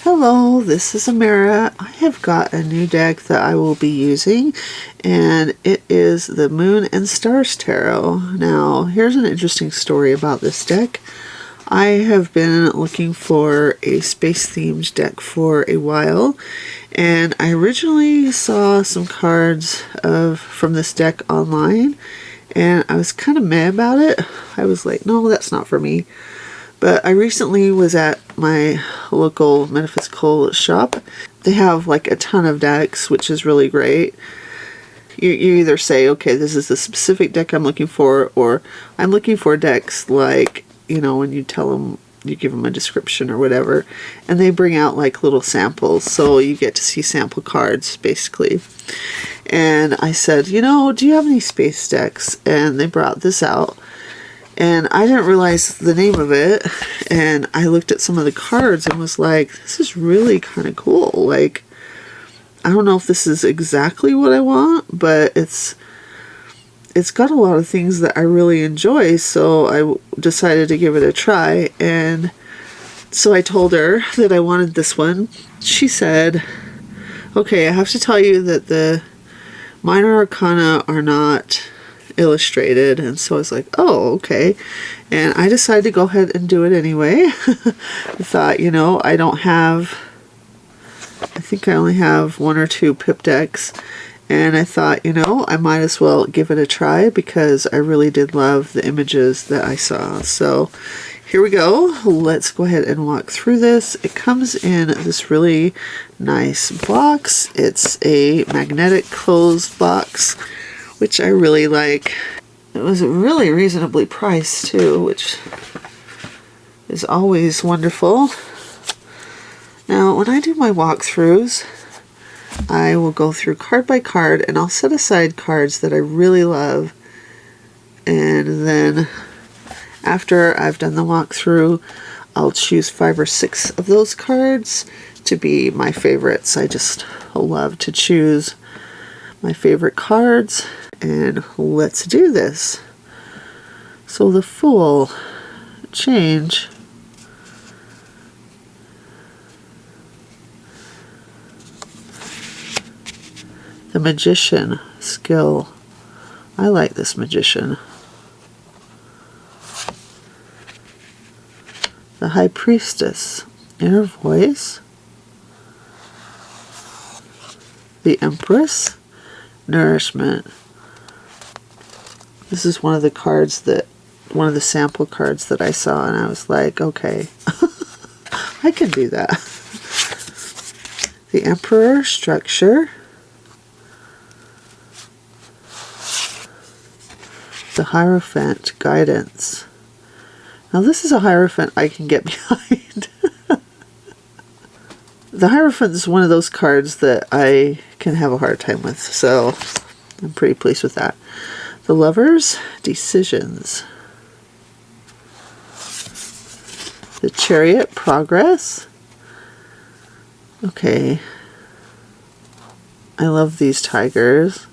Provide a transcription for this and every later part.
Hello, this is Amara. I have got a new deck that I will be using, and it is the Moon and Stars Tarot. Now, here's an interesting story about this deck. I have been looking for a space-themed deck for a while, and I originally saw some cards from this deck online, and I was kind of meh about it. I was like, no, that's not for me. But I recently was at my local metaphysical shop. They have like a ton of decks, which is really great. You either say, okay, this is the specific deck I'm looking for, or I'm looking for decks like, when you tell them, you give them a description or whatever, and they bring out like little samples. So you get to see sample cards, basically. And I said, do you have any space decks? And they brought this out. And I didn't realize the name of it, and I looked at some of the cards and was like, this is really kind of cool. Like, I don't know if this is exactly what I want, but it's got a lot of things that I really enjoy, so I decided to give it a try. And so I told her that I wanted this one. She said, okay, I have to tell you that the minor arcana are not illustrated. And so I was like, oh, okay. And I decided to go ahead and do it anyway. I thought, I think I only have one or two pip decks, and I thought, I might as well give it a try because I really did love the images that I saw. So here we go. Let's go ahead and walk through this. It comes in this really nice box. It's a magnetic closed box, which I really like. It was really reasonably priced too, which is always wonderful. Now, when I do my walkthroughs, I will go through card by card, and I'll set aside cards that I really love. And then after I've done the walkthrough, I'll choose 5 or 6 of those cards to be my favorites. I just love to choose my favorite cards. And let's do this. So the Fool, change. The Magician, skill. I like this Magician. The High Priestess, inner voice. The Empress, nourishment. This is one of the sample cards that I saw, and I was like, okay, I can do that. The Emperor, structure. The Hierophant, guidance. Now this is a Hierophant I can get behind. The Hierophant is one of those cards that I can have a hard time with, so I'm pretty pleased with that. The Lovers, decisions. The Chariot, progress. Okay. I love these tigers.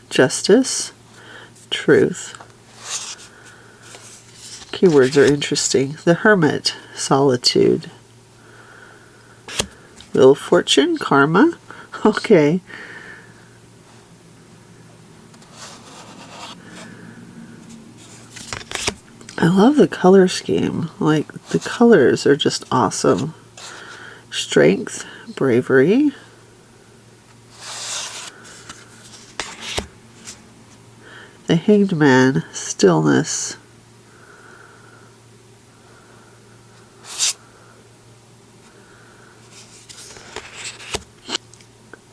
Justice, truth. Keywords are interesting. The Hermit, solitude. Wheel of Fortune, karma. Okay. I love the color scheme. Like, the colors are just awesome. Strength, bravery. The Hanged Man, stillness.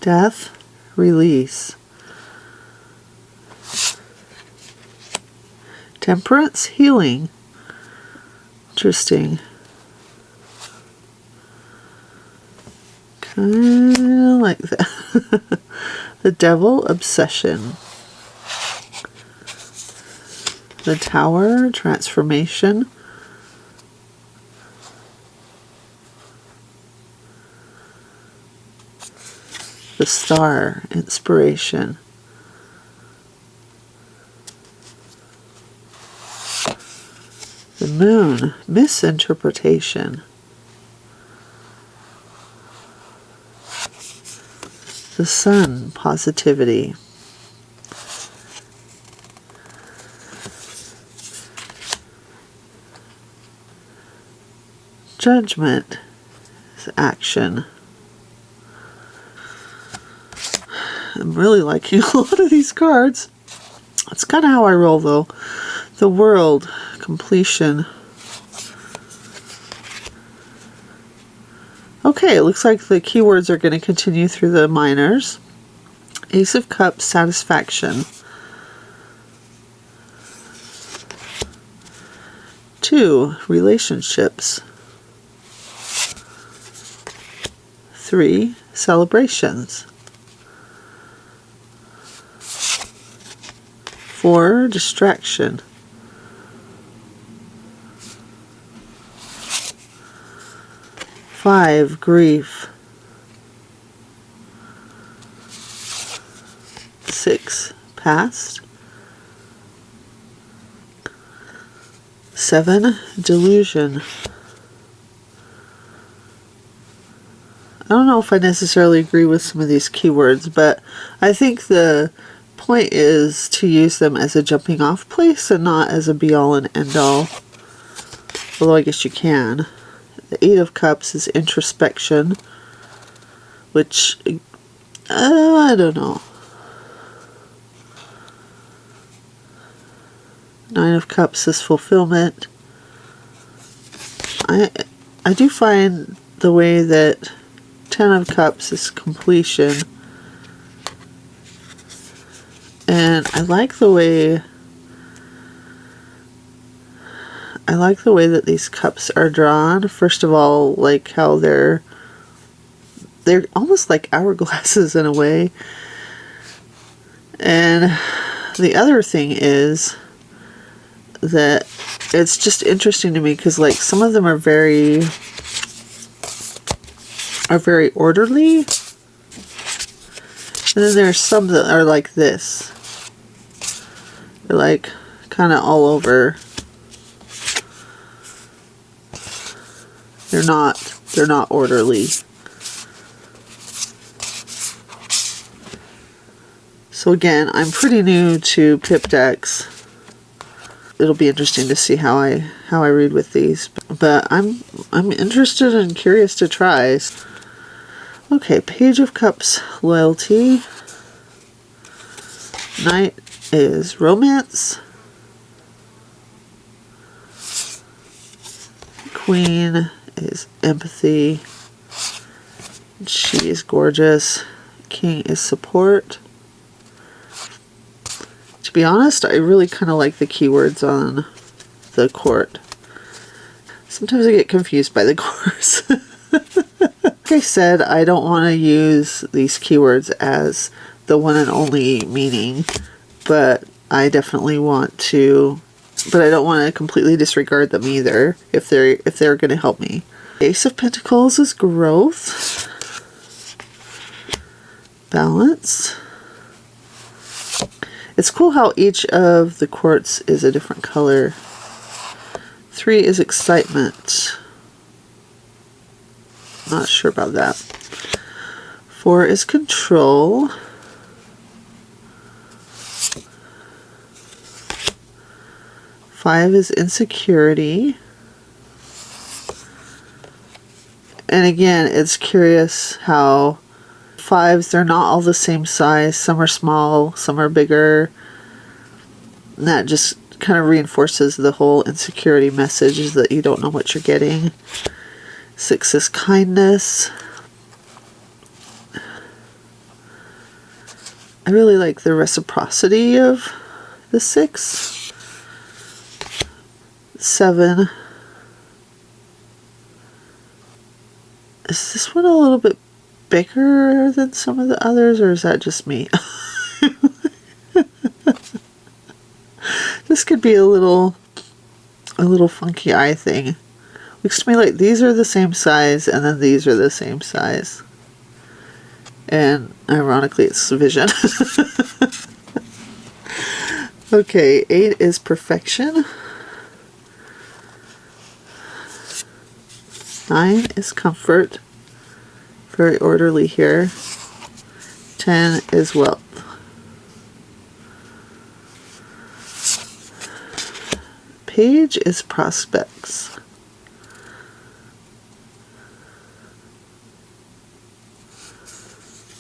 Death, release. Temperance, healing. Interesting. Kind of like that. The Devil, obsession. The Tower, transformation. The Star, inspiration. The Moon, misinterpretation. The Sun, positivity. Judgment is action. I'm really liking a lot of these cards. That's kind of how I roll, though. The World, completion. Okay, it looks like the keywords are going to continue through the minors. Ace of Cups, satisfaction. 2, relationships. 3, celebrations. 4, distraction. 5, grief. 6, past. 7, delusion. I don't know if I necessarily agree with some of these keywords, but I think the point is to use them as a jumping off place and not as a be all and end all. Although I guess you can. The 8 of Cups is introspection, which, I don't know. 9 of Cups is fulfillment. I do find the way that 10 of Cups is completion. And I like the way that these cups are drawn. First of all, like how they're almost like hourglasses in a way. And the other thing is that it's just interesting to me because like some of them are very orderly, and then there's some that are like this. They're like kind of all over. They're not orderly. So again, I'm pretty new to pip decks. It'll be interesting to see how I read with these, but I'm interested and curious to try. Okay, Page of Cups, loyalty. Knight is romance. Queen is empathy. She is gorgeous. King is support. To be honest, I really kind of like the keywords on the court. Sometimes I get confused by the course. Like I said, I don't want to use these keywords as the one and only meaning, but I definitely want to, but I don't want to completely disregard them either if they're going to help me. Ace of Pentacles is growth, balance. It's cool how each of the quartz is a different color. 3 is excitement. Not sure about that. 4 is control. 5 is insecurity. And again, it's curious how 5s, they're not all the same size. Some are small, some are bigger. And that just kind of reinforces the whole insecurity message, is that you don't know what you're getting. 6 is kindness. I really like the reciprocity of the 6. 7. Is this one a little bit bigger than some of the others, or is that just me? This could be a little funky eye thing. Looks to me like these are the same size and then these are the same size. And ironically, it's vision. Okay, 8 is perfection. 9 is comfort. Very orderly here. 10 is wealth. Page is prospects.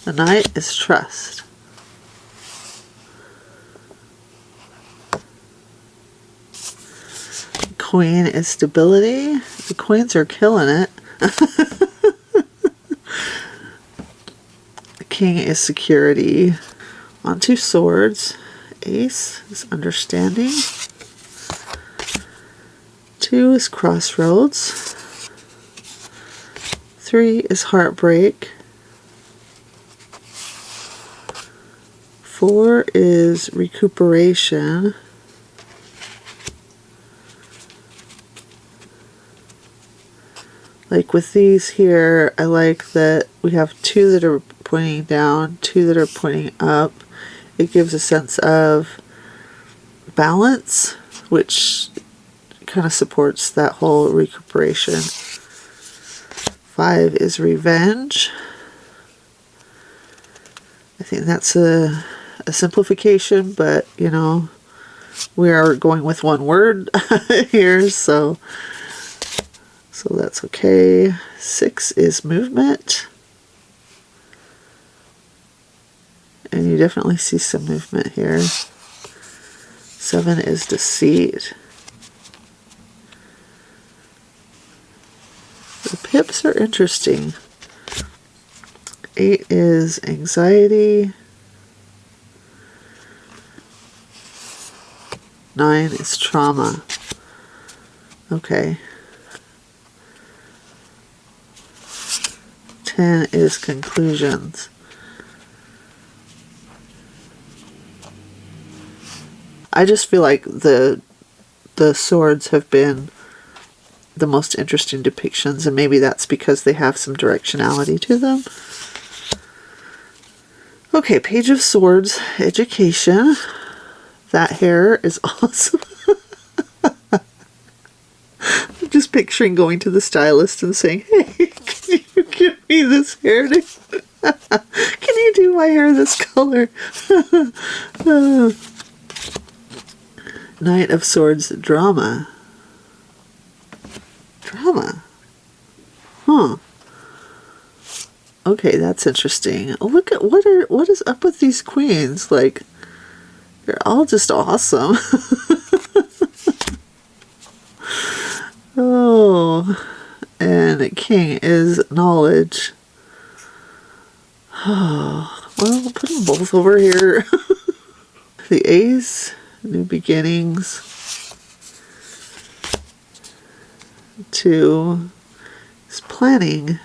The Knight is trust. Queen is stability. The queens are killing it. The King is security. On 2 swords. Ace is understanding. 2 is crossroads. 3 is heartbreak. 4 is recuperation. Like with these here, I like that we have 2 that are pointing down, 2 that are pointing up. It gives a sense of balance, which kind of supports that whole recuperation. 5 is revenge. I think that's a simplification, but you know, we are going with one word here, so that's okay. 6 is movement. And you definitely see some movement here. 7 is deceit. The pips are interesting. 8 is anxiety. 9 is trauma. Okay. 10 is conclusions. I just feel like the swords have been the most interesting depictions, and maybe that's because they have some directionality to them. Okay, Page of Swords, education. That hair is awesome. I'm just picturing going to the stylist and saying, hey, can you give me this hair? Can you do my hair this color? Knight of Swords, drama. Drama. Huh. Okay, that's interesting. Look at what is up with these queens? Like, they're all just awesome. Oh, and the King is knowledge. Oh, well, we'll put them both over here. The Ace, new beginnings. 2 is planning.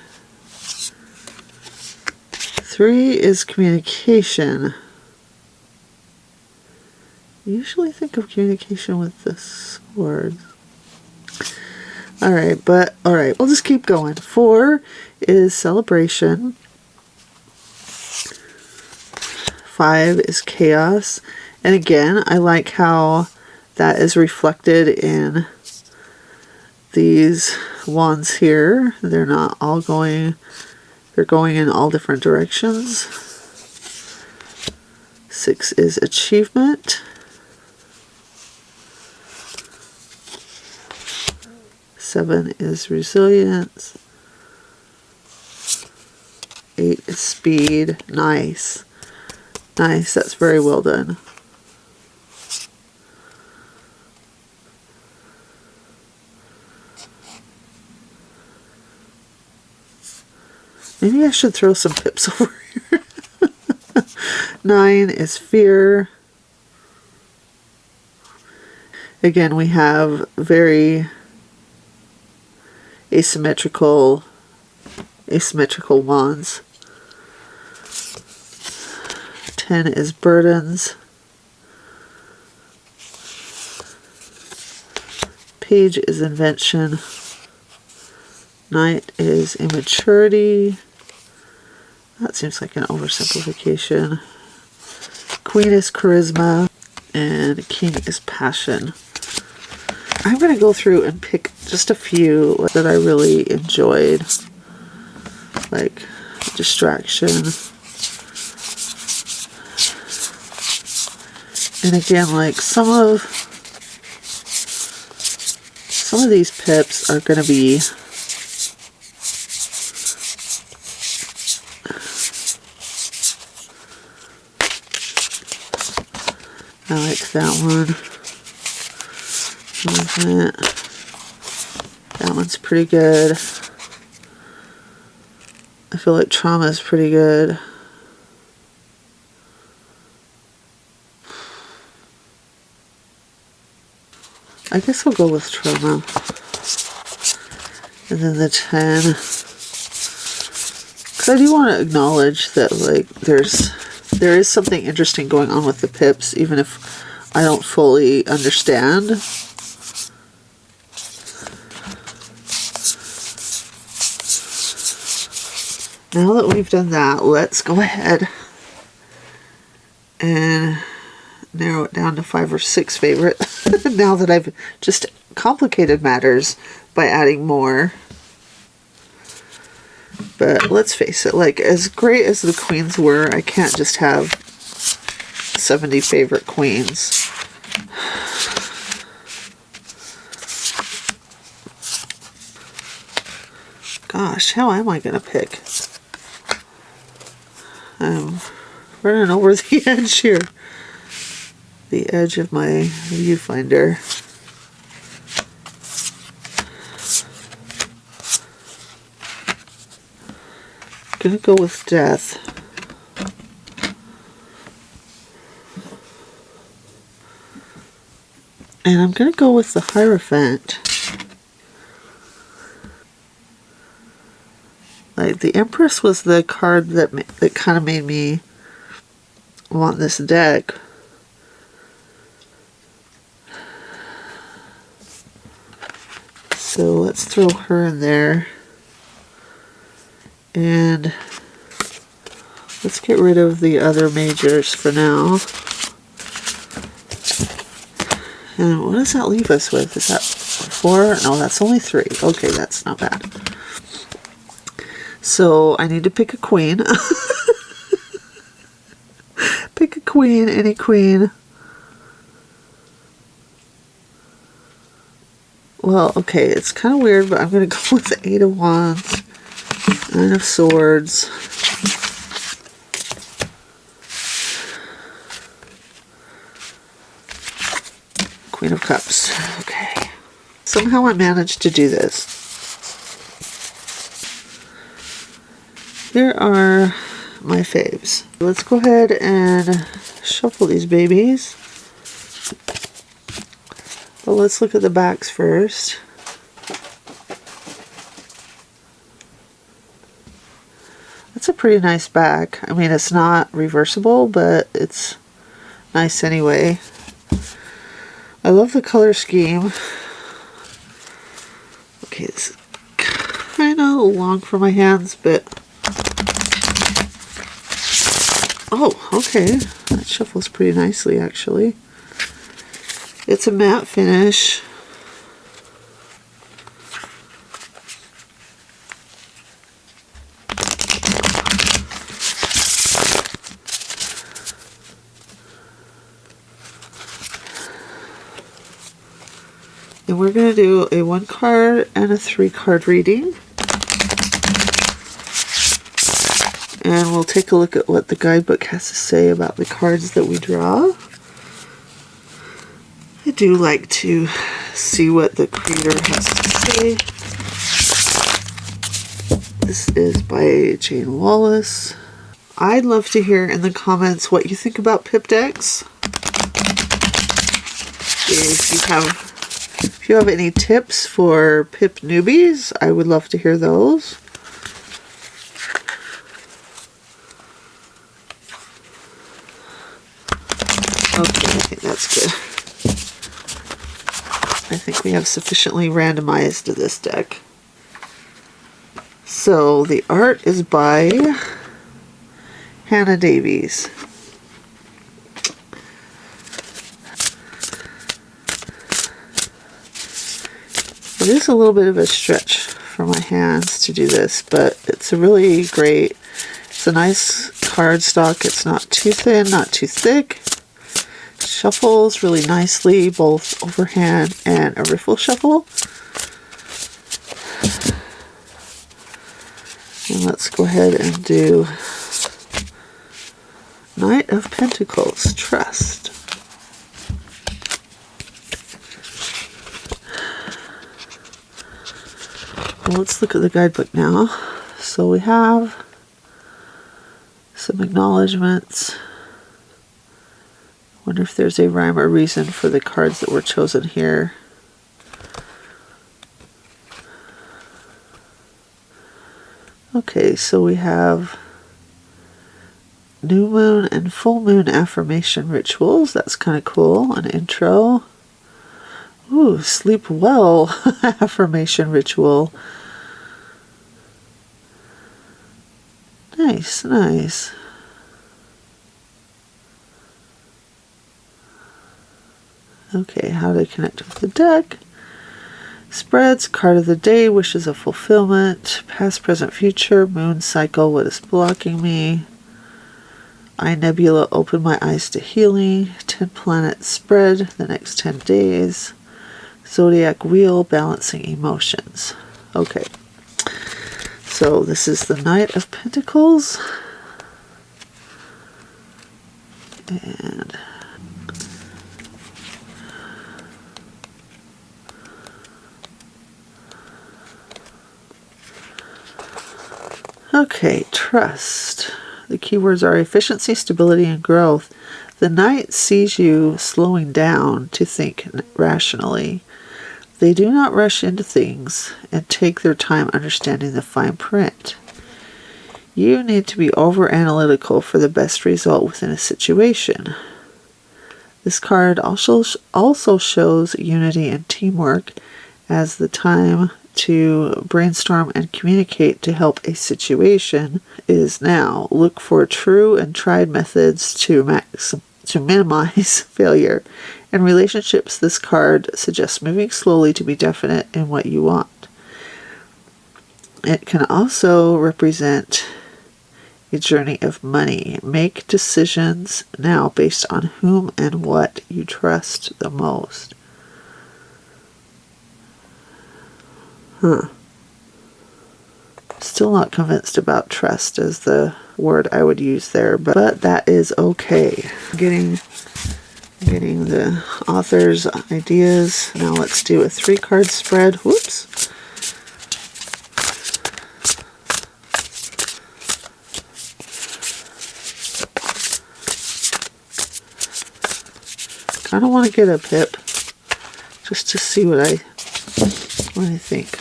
3 is communication. I usually think of communication with the sword. Alright, we'll just keep going. 4 is celebration. 5 is chaos. And again, I like how that is reflected in these wands here. They're not all going, they're going in all different directions. 6 is achievement. 7 is resilience. 8 is speed. Nice. Nice, that's very well done. Maybe I should throw some pips over here. 9 is fear. Again, we have very asymmetrical wands. 10 is burdens. Page is invention. Knight is immaturity. That seems like an oversimplification. Queen is charisma. And King is passion. I'm going to go through and pick just a few that I really enjoyed. Like Distraction. And again, like some of these pips are going to be I like that one. That one's pretty good. I feel like Trauma is pretty good. I guess I'll go with Trauma. And then the 10. Because I do want to acknowledge that like there is something interesting going on with the pips, even if I don't fully understand. Now that we've done that, let's go ahead and narrow it down to 5 or 6 favorite. Now that I've just complicated matters by adding more. But let's face it, like as great as the queens were, I can't just have 70 favorite queens. Gosh, how am I going to pick? I'm running over the edge here. The edge of my viewfinder. I'm going to go with Death. And I'm going to go with the Hierophant. Like, the Empress was the card that kind of made me want this deck. So let's throw her in there. And let's get rid of the other majors for now. And what does that leave us with? Is that 4? No, that's only 3. Okay, that's not bad. So I need to pick a queen. Pick a queen, any queen. Well, okay, it's kind of weird, but I'm going to go with the 8 of Wands, 9 of Swords. Queen of Cups. Okay. Somehow I managed to do this. Here are my faves. Let's go ahead and shuffle these babies. But let's look at the backs first. That's a pretty nice back. I mean, it's not reversible, but it's nice anyway. I love the color scheme. Okay, this is kind of long for my hands, but oh, okay. That shuffles pretty nicely, actually. It's a matte finish. And we're going to do a 1 card and a 3 card reading. And we'll take a look at what the guidebook has to say about the cards that we draw. I do like to see what the creator has to say. This is by Jane Wallace. I'd love to hear in the comments what you think about pip decks. If you have any tips for pip newbies, I would love to hear those. Okay, I think that's good. I think we have sufficiently randomized this deck. So the art is by Hannah Davies. It is a little bit of a stretch for my hands to do this, but it's a really great, it's a nice cardstock. It's not too thin, not too thick. Shuffles really nicely, both overhand and a riffle shuffle. And let's go ahead and do Knight of Pentacles, Trust. Well, let's look at the guidebook now. So we have some acknowledgments. Wonder if there's a rhyme or reason for the cards that were chosen here. Okay, so we have new moon and full moon affirmation rituals. That's kind of cool. An intro. Ooh, sleep well affirmation ritual. Nice, nice. Okay, how to connect with the deck. Spreads, card of the day, wishes of fulfillment, past, present, future, moon cycle, what is blocking me. Eye nebula, open my eyes to healing. 10 planets spread, the next 10 days. Zodiac wheel, balancing emotions. Okay, so this is the Knight of Pentacles. And okay, trust. The keywords are efficiency, stability, and growth. The Knight sees you slowing down to think rationally. They do not rush into things and take their time understanding the fine print. You need to be over-analytical for the best result within a situation. This card also shows unity and teamwork as the time to brainstorm and communicate to help a situation is now. Look for true and tried methods to minimize failure. In relationships, this card suggests moving slowly to be definite in what you want. It can also represent a journey of money. Make decisions now based on whom and what you trust the most. Still not convinced about trust as the word I would use there, but that is okay. Getting the author's ideas. Now let's do a 3-card spread. Whoops. I don't want to get a pip just to see what I think.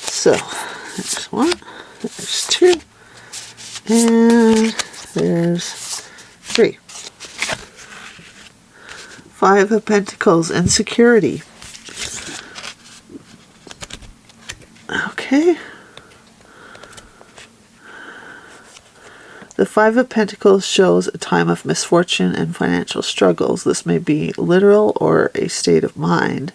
So there's 1, there's 2, and there's 3. 5 of Pentacles, insecurity. Okay. The 5 of Pentacles shows a time of misfortune and financial struggles. This may be literal or a state of mind,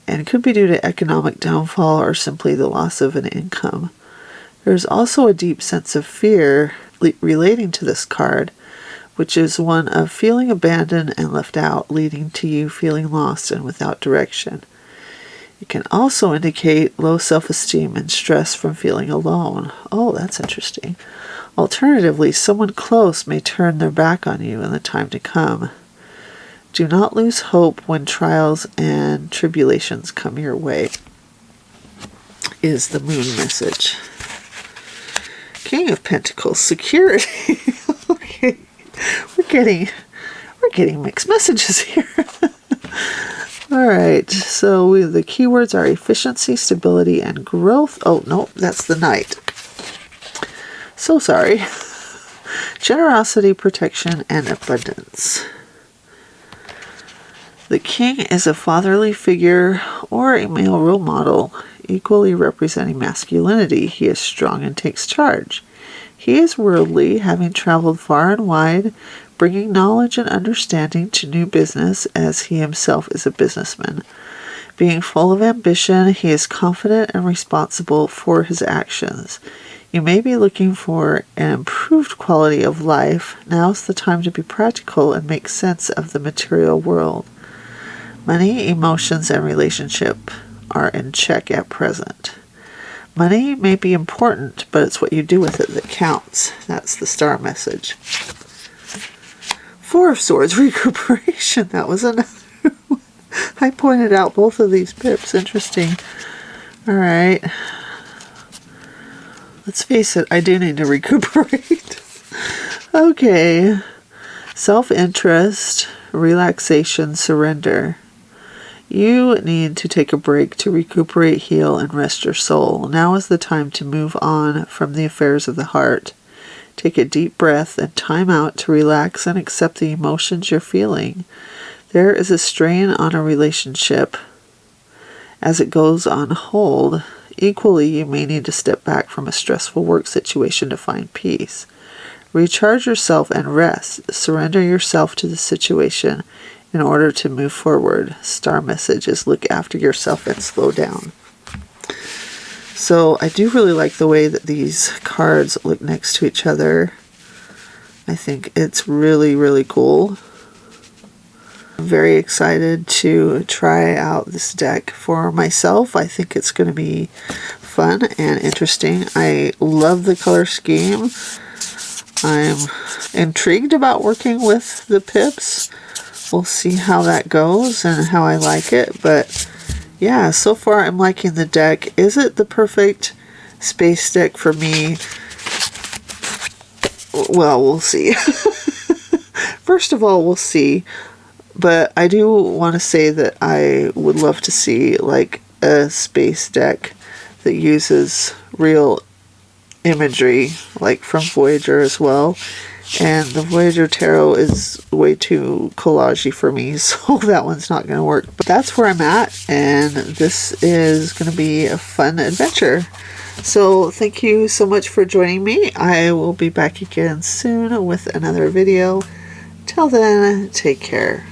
and could be due to economic downfall or simply the loss of an income. There's also a deep sense of fear relating to this card, which is one of feeling abandoned and left out, leading to you feeling lost and without direction. It can also indicate low self-esteem and stress from feeling alone. Oh, that's interesting. Alternatively, someone close may turn their back on you in the time to come. Do not lose hope when trials and tribulations come your way, is the moon message. King of Pentacles, security. Okay, we're getting mixed messages here. All right, so the keywords are efficiency, stability, and growth. Oh, no, that's the Knight. So sorry. Generosity, protection, and abundance. The King is a fatherly figure or a male role model, equally representing masculinity. He is strong and takes charge. He is worldly, having traveled far and wide, bringing knowledge and understanding to new business as he himself is a businessman. Being full of ambition, he is confident and responsible for his actions. You may be looking for an improved quality of life. Now's the time to be practical and make sense of the material world. Money, emotions, and relationship are in check at present. Money may be important, but it's what you do with it that counts. That's the star message. Four of Swords, recuperation. That was another one. I pointed out both of these pips. Interesting. All right. Let's face it, I do need to recuperate. Okay. Self-interest, relaxation, surrender. You need to take a break to recuperate, heal, and rest your soul. Now is the time to move on from the affairs of the heart. Take a deep breath and time out to relax and accept the emotions you're feeling. There is a strain on a relationship as it goes on hold. Equally, you may need to step back from a stressful work situation to find peace. Recharge yourself and rest. Surrender yourself to the situation in order to move forward. Star message is look after yourself and slow down. So I do really like the way that these cards look next to each other. I think it's really, really cool. I'm very excited to try out this deck for myself. I think it's going to be fun and interesting. I love the color scheme. I'm intrigued about working with the pips. We'll see how that goes and how I like it. But yeah, so far I'm liking the deck. Is it the perfect space deck for me? Well, we'll see. First of all, we'll see. But I do want to say that I would love to see like a space deck that uses real imagery, like from Voyager as well. And the Voyager Tarot is way too collagey for me, so that one's not going to work. But that's where I'm at, and this is going to be a fun adventure. So thank you so much for joining me. I will be back again soon with another video. Till then, take care.